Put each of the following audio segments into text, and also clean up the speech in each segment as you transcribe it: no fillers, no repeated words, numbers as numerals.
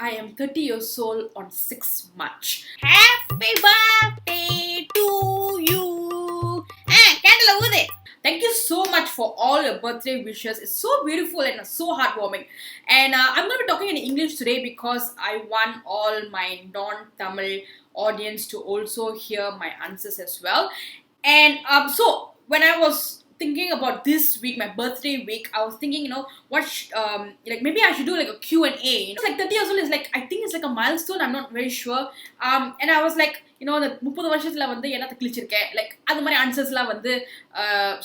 I am 30 years old on 6 March. Happy birthday to you. Candle ஊது. Thank you so much for all your birthday wishes. It's so beautiful and so heartwarming. And I'm going to be talking in English today because I want all my non-Tamil audience to also hear my answers as well. And so when I was thinking about this week, my birthday week, I was thinking, like maybe I should do like a Q&A. It's like 30 years old is like, I think it's like a milestone. I'm not very sure. And I was like, the 30 வருஷத்துல வந்து என்னத்த கிழிச்சிருக்கேன் like அந்த மாதிரி ஆன்சர்ஸ்லாம் வந்து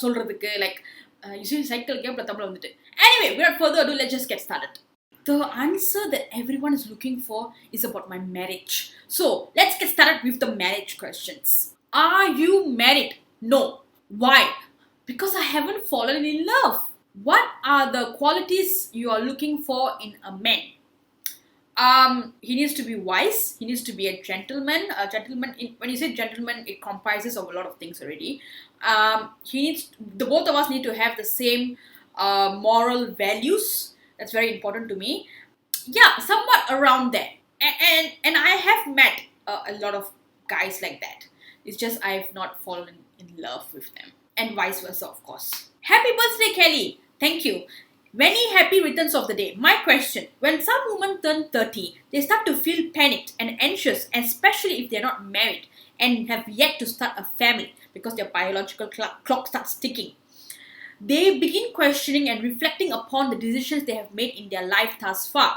சொல்றதுக்கு like usually cycle கேப்ல தமிழ் வந்துட்டு anyway without further ado, let's just get started. The answer that everyone is looking for is about my marriage. So let's get started with the marriage questions. Are you married? No. Why? Because I haven't fallen in love. What are the qualities you are looking for in a man? He needs to be wise. He needs to be a gentleman. When you say gentleman, it comprises of a lot of things already. The both of us need to have the same moral values. That's very important to me. Yeah, somewhat around there. And I have met a lot of guys like that. It's just I've not fallen in love with them. And vice versa, of course. Happy birthday, Kelly! Thank you. Many happy returns of the day. My question, when some women turn 30, they start to feel panicked and anxious, especially if they're not married and have yet to start a family because their biological clock starts ticking. They begin questioning and reflecting upon the decisions they have made in their life thus far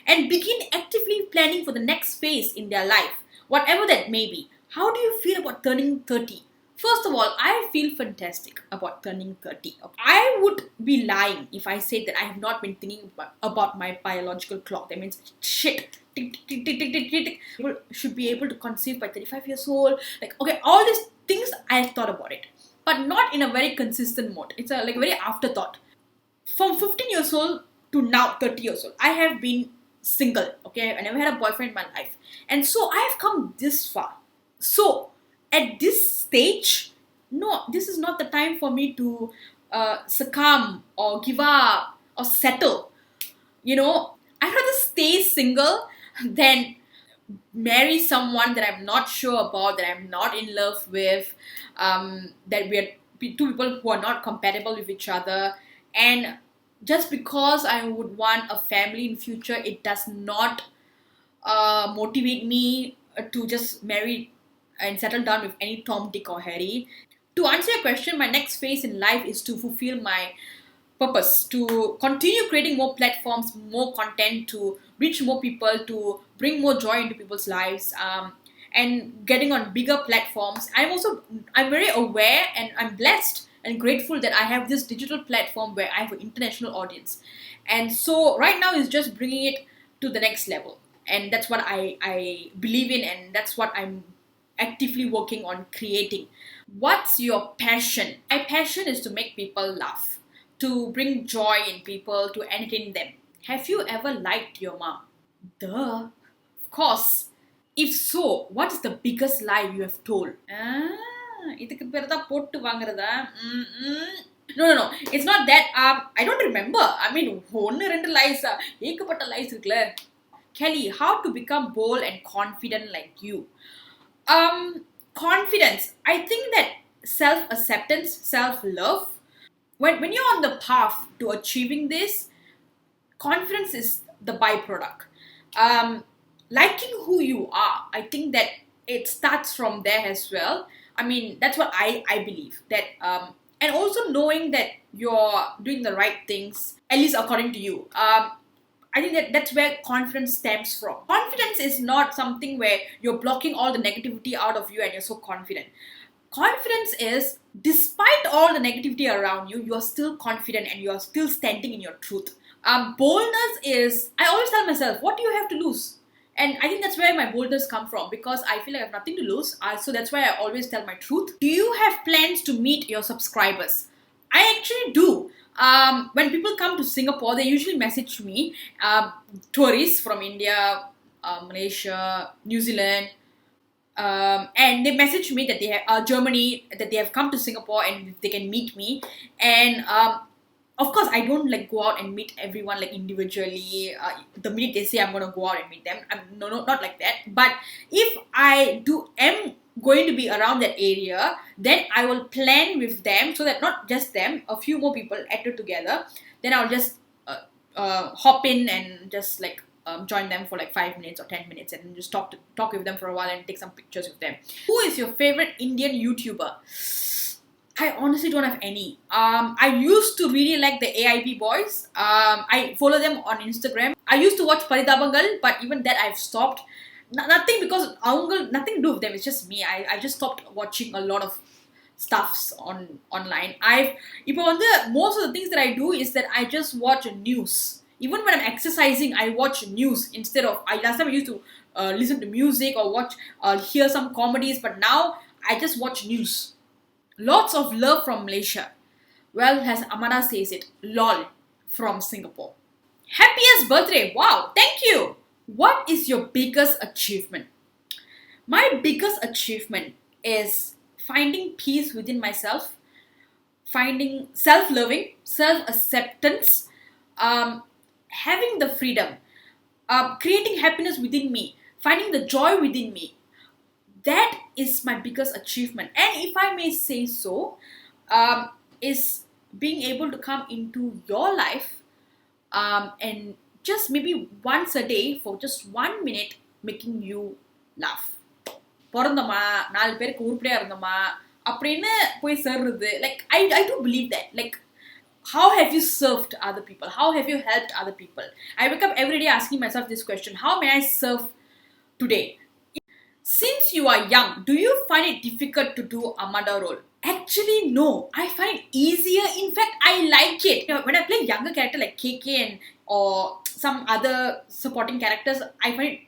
and begin actively planning for the next phase in their life, whatever that may be. How do you feel about turning 30? First of all, I feel fantastic about turning 30. I would be lying if I say that I have not been thinking about my biological clock. That means shit. Tick, tick, tick, tick, tick, tick, tick. People should be able to conceive by 35 years old. Like, okay, all these things I have thought about it. But not in a very consistent mode. It's a very afterthought. From 15 years old to now 30 years old, I have been single. Okay, I never had a boyfriend in my life. And so I have come this far. So, at this stage, no, this is not the time for me to succumb or give up or settle. I'd rather stay single than marry someone that I'm not sure about, that I'm not in love with, that we are two people who are not compatible with each other. And just because I would want a family in future, it does not motivate me to just marry and settle down with any Tom, Dick or Harry. To answer your question, my next phase in life is to fulfill my purpose, to continue creating more platforms, more content, to reach more people, to bring more joy into people's lives, and getting on bigger platforms. I'm very aware and I'm blessed and grateful that I have this digital platform where I have an international audience. And so right now is just bringing it to the next level. And that's what I believe in, and that's what I'm actively working on creating. What's your passion? My passion is to make people laugh, to bring joy in people, to entertain them. Have you ever liked your mom? Duh. Of course. If so, what is the biggest lie you have told? இதுக்கு பேர் தான் போட்டு வாங்குறதா? No. It's not that. I don't remember. I mean, ஒன்னு ரெண்டு lies ஏகப்பட்ட lies இருக்குல. Kelly, how to become bold and confident like you? Confidence. I think that self-acceptance, self-love, when you're on the path to achieving this, confidence is the byproduct. Liking who you are, I think that it starts from there as well. I mean, that's what I believe. That and also knowing that you're doing the right things, at least according to you. I think that's where confidence stems from. Confidence is not something where you're blocking all the negativity out of you and you're so confident. Confidence is, despite all the negativity around you, you're still confident and you're still standing in your truth. Boldness is, I always tell myself, what do you have to lose? And I think that's where my boldness come from, because I feel like I have nothing to lose. So that's why I always tell my truth. Do you have plans to meet your subscribers? I actually do. When people come to Singapore, they usually message me, tourists from India, Malaysia, New Zealand, and they message me that they have Germany, that they have come to Singapore and they can meet me. And Of course, I don't like go out and meet everyone like individually. The minute they say I'm gonna go out and meet them, no, not like that. But if I am going to be around that area, then I will plan with them so that not just them, a few more people added together. Then I'll just hop in and just like join them for like 5 minutes or 10 minutes and just talk with them for a while and take some pictures with them. Who is your favorite Indian YouTuber? I honestly don't have any. I used to really like the AIP boys. I follow them on Instagram. I used to watch Paridabangal, but even that I've stopped. Nothing because nothing to do with them. It's just me. I just stopped watching a lot of stuffs online. Most of the things that I do is that I just watch news. Even when I'm exercising, I watch news instead of. Last time I used to listen to music or hear some comedies, but now I just watch news. Lots of love from Malaysia. Well, as Amada says it, lol from Singapore. Happiest birthday! Wow, thank you! What is your biggest achievement? My biggest achievement is finding peace within myself, finding self-loving, self-acceptance, having the freedom, creating happiness within me, finding the joy within me. That is my biggest achievement. And if I may say so, is being able to come into your life and just maybe once a day for just 1 minute making you laugh. பிறந்தோமா 4 பேருக்கு உருப்படியா இருந்தோமா அப்படின்னு போய் சேர்றது. Like I do believe that. Like, how have you served other people? How have you helped other people? I wake up every day asking myself this question: how may I serve today? Since you are young, do you find it difficult to do Amada role? Actually, no. I find it easier. In fact, I like it. When I play younger character like KK or some other supporting characters, I find it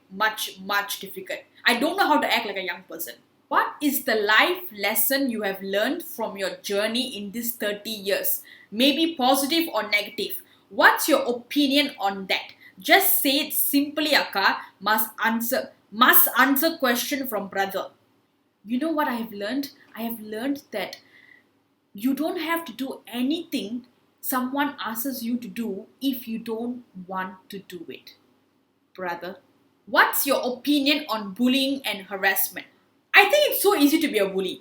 much difficult. I don't know how to act like a young person. What is the life lesson you have learned from your journey in these 30 years? Maybe positive or negative. What's your opinion on that? Just say it simply, Akka. Must answer question from brother. You know what I have learned? I have learned that you don't have to do anything someone asks you to do if you don't want to do it. Brother, what's your opinion on bullying and harassment? I think it's so easy to be a bully.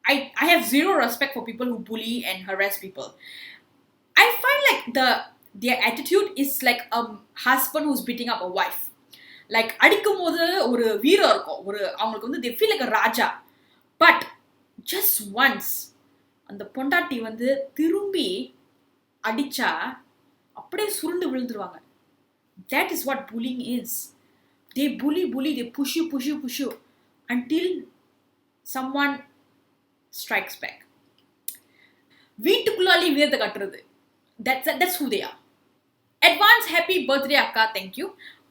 I have zero respect for people who bully and harass people. I find like their attitude is like a husband who's beating up a wife. Like அடிக்கும் போது ஒரு வீரம் இருக்கும், அவங்களுக்கு வந்து they feel like a raja. But just once அந்த பொண்டாட்டி வந்து திரும்பி அடிச்சா அப்படியே சுருண்டு விழுந்துருவாங்க. That is what bullying is. They bully, they push you until someone strikes back. வீட்டுக்குள்ளாலே வீரத்தை காட்டுறது. That's who they are. Advance happy birthday, Akka. Thank you.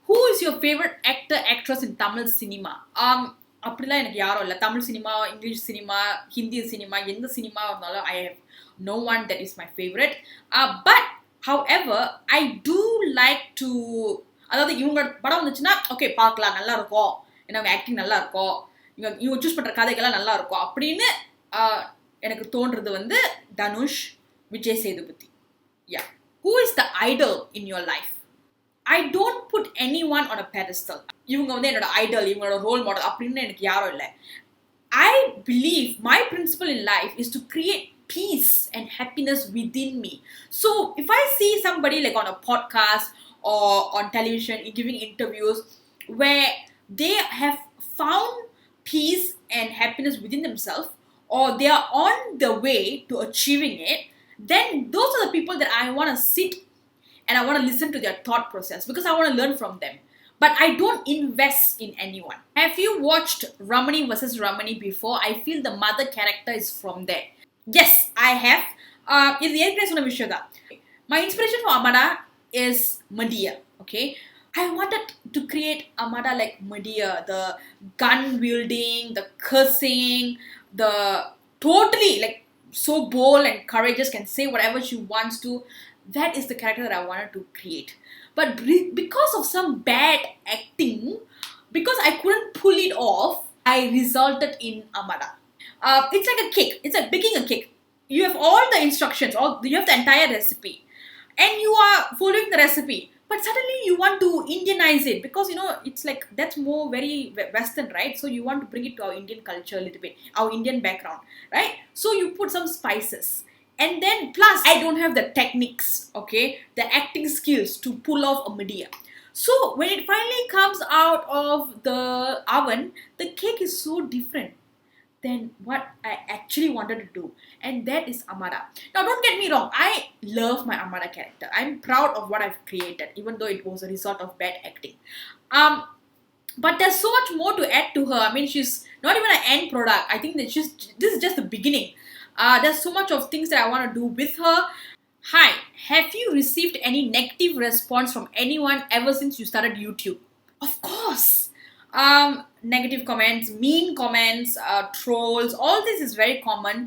Who is your favorite actor, actress in Tamil cinema? அப்படிலாம் எனக்கு யாரும் இல்லை. Tamil cinema, English cinema, Hindi cinema, எந்த cinema இருந்தாலும் I have no one that is my favorite. But however, I do like to, அதாவது இவங்க படம் வந்துச்சுன்னா ஓகே பார்க்கலாம், நல்லா இருக்கும், ஏன்னா அவங்க ஆக்டிங் நல்லா இருக்கும், இவங்க சூஸ் பண்ணுற கதைகள்லாம் நல்லா இருக்கும் அப்படின்னு எனக்கு தோன்றது வந்து Dhanush, Vijay Sethupathi. Yeah. Who is the idol in your life? I don't put anyone on a pedestal. இவங்க வந்து என்னோட ஐடல், இவங்களோட ரோல் மாடல் அப்படின்னு எனக்கு யாரும் இல்லை. I believe my principle in life is to create peace and happiness within me. So if I see somebody like on a podcast or on television giving interviews where they have found peace and happiness within themselves, or they are on the way to achieving it, then those are the people that I want to sit and I want to listen to their thought process because I want to learn from them. But I don't invest in anyone. Have you watched Ramany versus Ramany before? I feel the mother character is from there. Yes, I have. இது ஏற்கனவே சொன்ன விஷயம் தான். My inspiration for Amada is Medea. Okay, I wanted to create Amada like Medea, the gun wielding, the cursing, the totally like so bold and courageous, can say whatever she wants to. That is the character that I wanted to create. But because of some bad acting, because I couldn't pull it off, I resulted in Amada. It's like a cake. It's like baking a cake. you have all the instructions, you have the entire recipe, and you are following the recipe. But suddenly you want to Indianize it because it's like that's more very Western, right? So you want to bring it to our Indian culture a little bit, our Indian background, right? So you put some spices, and then plus I don't have the techniques, okay, the acting skills to pull off a media. So when it finally comes out of the oven, the cake is so different than what I actually wanted to do, and that is Amada. Now, don't get me wrong, I love my Amada character. I'm proud of what I've created, even though it was a result of bad acting. But there's so much more to add to her. I mean, she's not even an end product. I think that this is just the beginning. There's so much of things that I want to do with her. Hi, have you received any negative response from anyone ever since you started YouTube? Of course. Negative comments, mean comments, trolls, all this is very common.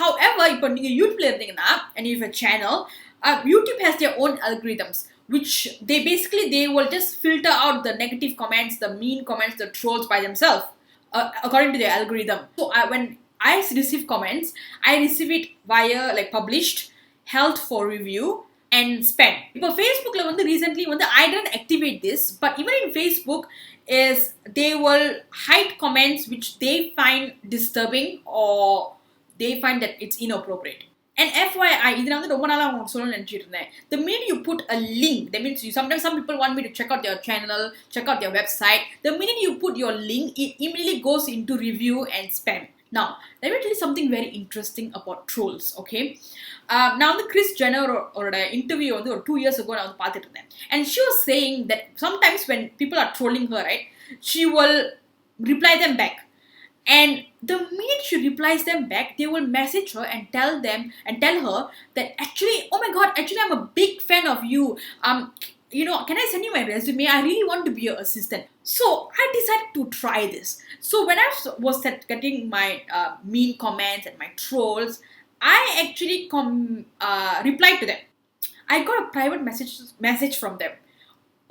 However, இப்போ நீங்க யூடியூப்ல இருந்தீங்கன்னா and you have a channel, YouTube has their own algorithms, which they will just filter out the negative comments, the mean comments, the trolls by themselves, according to their algorithm. So when I receive comments, I receive it via like published, held for review, and spam. இப்போ Facebookல recently I didn't activate this, but even in Facebook is they will hide comments which they find disturbing or they find that it's inappropriate. And FYI, இதுல ரொம்ப நாளா உங்களுக்கு சொல்லணும்னு நினைச்சிட்டு இருந்தேன். The minute you put a link, that means sometimes some people want me to check out their channel, check out their website. The minute you put your link, it immediately goes into review and spam. Now, let me tell you something very interesting about trolls, okay? Now, the Kris Jenner interview or 2 years ago, and she was saying that sometimes when people are trolling her, right, she will reply them back. And the minute she replies them back, they will message her and tell her that actually, oh my god, actually I'm a big fan of you. Can I send you my resume? I really want to be your assistant. So I decided to try this. So when I was getting my mean comments and my trolls, I actually replied to them. I got a private message from them.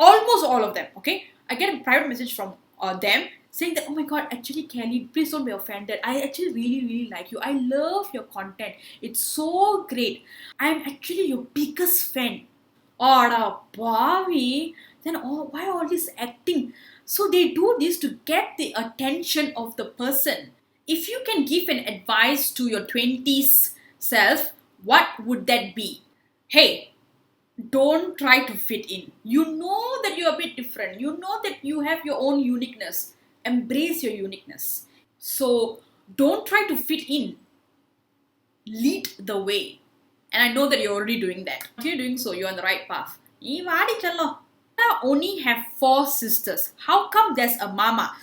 Almost all of them, okay? I get a private message from them saying that, oh my god, actually Kelly, please don't be offended. I actually really, really like you. I love your content. It's so great. I'm actually your biggest fan. Oda Bobby. Then why all this acting? So they do this to get the attention of the person. If you can give an advice to your 20s self, what would that be? Hey, don't try to fit in. You know that you're a bit different. You know that you have your own uniqueness. Embrace your uniqueness. So don't try to fit in. Lead the way. And I know that you're already doing that. If you're doing so, you're on the right path. I only have 4 sisters. How come there's a mama?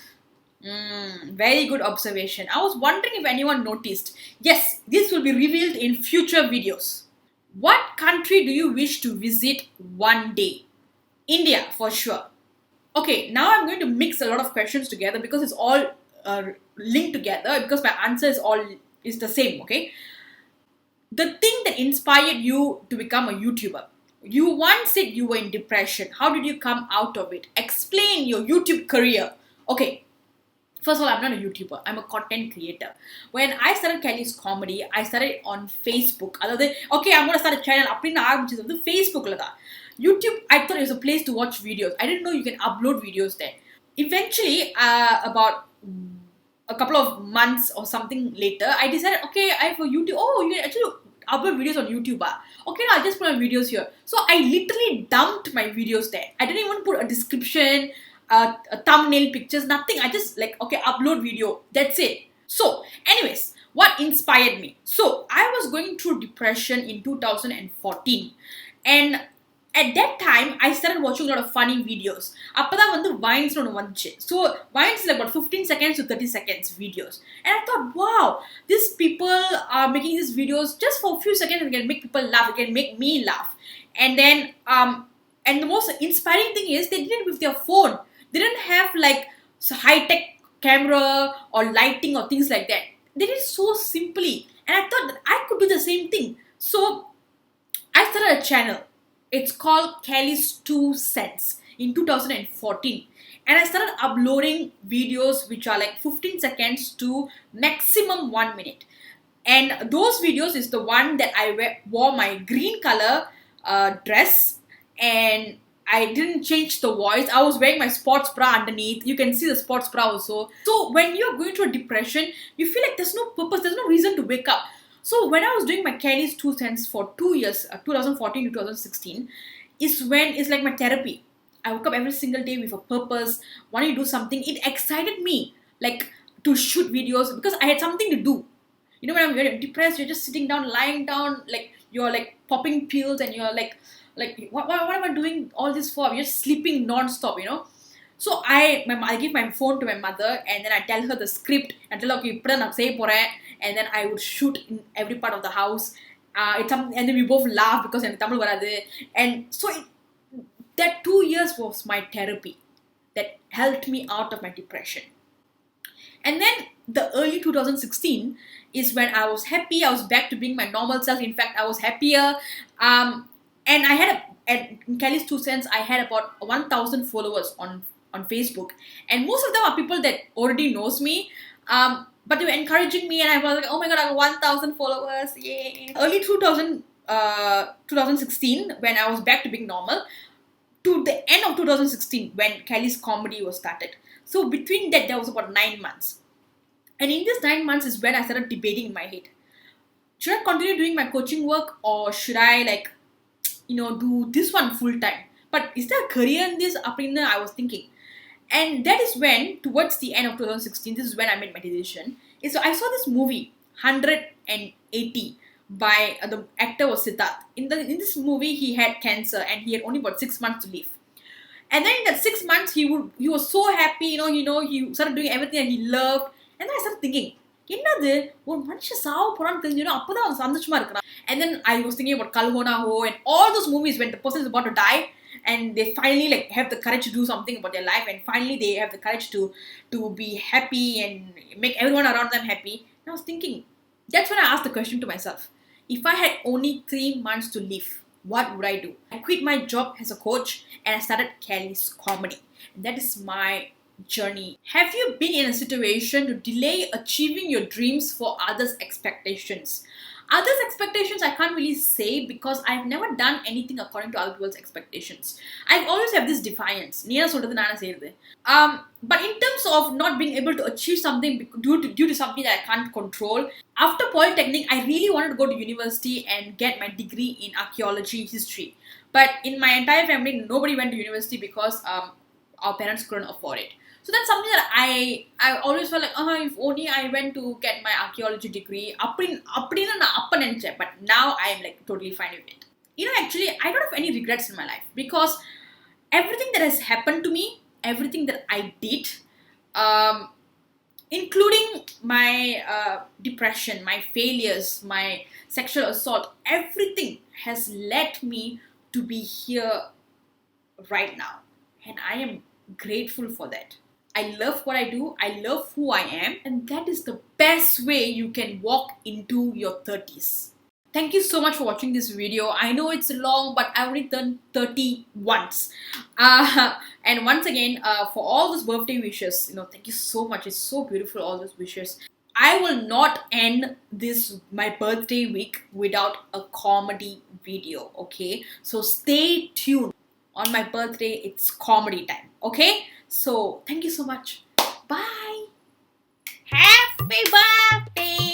Very good observation. I was wondering if anyone noticed. Yes, this will be revealed in future videos. What country do you wish to visit one day? India, for sure. Okay, now I'm going to mix a lot of questions together because it's all linked together because my answer is the same, okay? The thing that inspired you to become a YouTuber. You once said you were in depression. How did you come out of it? Explain your YouTube career. Okay. First of all, I'm not a YouTuber. I'm a content creator. When I started KellysKomedy, I started on Facebook. Okay, I'm going to start a channel. Which is on Facebook. YouTube, I thought it was a place to watch videos. I didn't know you can upload videos there. Eventually, about a couple of months or something later, I decided, okay, I have a YouTube. Oh, you can actually upload videos on YouTube. Okay, now I'll just put my videos here. So I literally dumped my videos there. I didn't even put a description, a thumbnail, pictures, nothing. I just okay, upload video. That's it. So, anyways, what inspired me? So, I was going through depression in 2014. And at that time, I started watching a lot of funny videos. அப்பதான் Vines வந்துச்சு. So Vines is about 15 seconds to 30 seconds videos. And I thought, wow, these people are making these videos just for a few seconds and can make people laugh. It can make me laugh. And then, and the most inspiring thing is they did it with their phone. They didn't have high-tech camera or lighting or things like that. They did it so simply. And I thought that I could do the same thing. So I started a channel. It's called Kelly's 2 Cents in 2014. And I started uploading videos which are 15 seconds to maximum 1 minute. And those videos is the one that I wore my green color dress, and I didn't change the voice. I was wearing my sports bra underneath. You can see the sports bra also. So when you're going through a depression, you feel like there's no purpose, there's no reason to wake up. So when I was doing my Kelly's 2 cents for 2 years, 2014 to 2016, is when it's like my therapy. I woke up every single day with a purpose, wanting to do something. It excited me, like to shoot videos because I had something to do. You know, when you're depressed, you're just sitting down, lying down, like you're like popping pills, and you're like what am I doing all this for? You're just sleeping non-stop, you know. So I give my phone to my mother, and then I tell her the script and tell her, okay, இப்படி நான் செய்ய போறேன், and then I would shoot in every part of the house. And then we both laugh because எனக்கு தமிழ் வராது. And so that 2 years was my therapy that helped me out of my depression. And then the early 2016 is when I was happy. I was back to being my normal self. In fact, I was happier. And I had at Kelly's 2 cents, I had about 1,000 followers on Facebook, and most of them are people that already knows me. But they were encouraging me, and I was like, oh my god, I have 1,000 followers, yay! Early 2016, when I was back to being normal, to the end of 2016, when KellysKomedy was started. So between that, there was about 9 months. And in this 9 months is when I started debating in my head. Should I continue doing my coaching work, or should I do this one full time? But is there a career in this? I was thinking. And that is when, towards the end of 2016, this is when I made my decision. So I saw this movie, 180, by the actor was Siddharth. In this movie, he had cancer and he had only about 6 months to live. And then in that 6 months, he was so happy, he started doing everything that he loved. And then I started thinking, என்னது ஒரு மனுஷன் சாவ போறான்னு தெரிஞ்சோன்னா அப்பதான் அவன் சந்தோஷமா இருக்கிறான். And then I was thinking about Kalhona Ho and all those movies when the person is about to die and they finally have the courage to do something about their life, and finally they have the courage to be happy and make everyone around them happy. And I was thinking, that's when I asked the question to myself, if I had only 3 months to live, what would I do? I quit my job as a coach and I started KellysKomedy. That is my journey. Have you been in a situation to delay achieving your dreams for others' expectations? Others' expectations I can't really say because I've never done anything according to other people's expectations. I've always have this defiance. But in terms of not being able to achieve something due to something that I can't control, after Polytechnic, I really wanted to go to university and get my degree in archaeology history. But in my entire family, nobody went to university because our parents couldn't afford it. So that's something that I always felt like, if only I went to get my archaeology degree. But now I am like totally fine with it. Actually, I don't have any regrets in my life because everything that has happened to me, everything that I did, including my depression, my failures, my sexual assault, everything has led me to be here right now. And I am grateful for that. I love what I do, I love who I am, and that is the best way you can walk into your 30s. Thank you so much for watching this video. I know it's long, but I only turned 30 once. And once again, for all those birthday wishes, thank you so much. It's so beautiful, all those wishes. I will not end my birthday week without a comedy video, okay? So stay tuned. On my birthday, it's comedy time, okay? So thank you so much. Bye. Happy birthday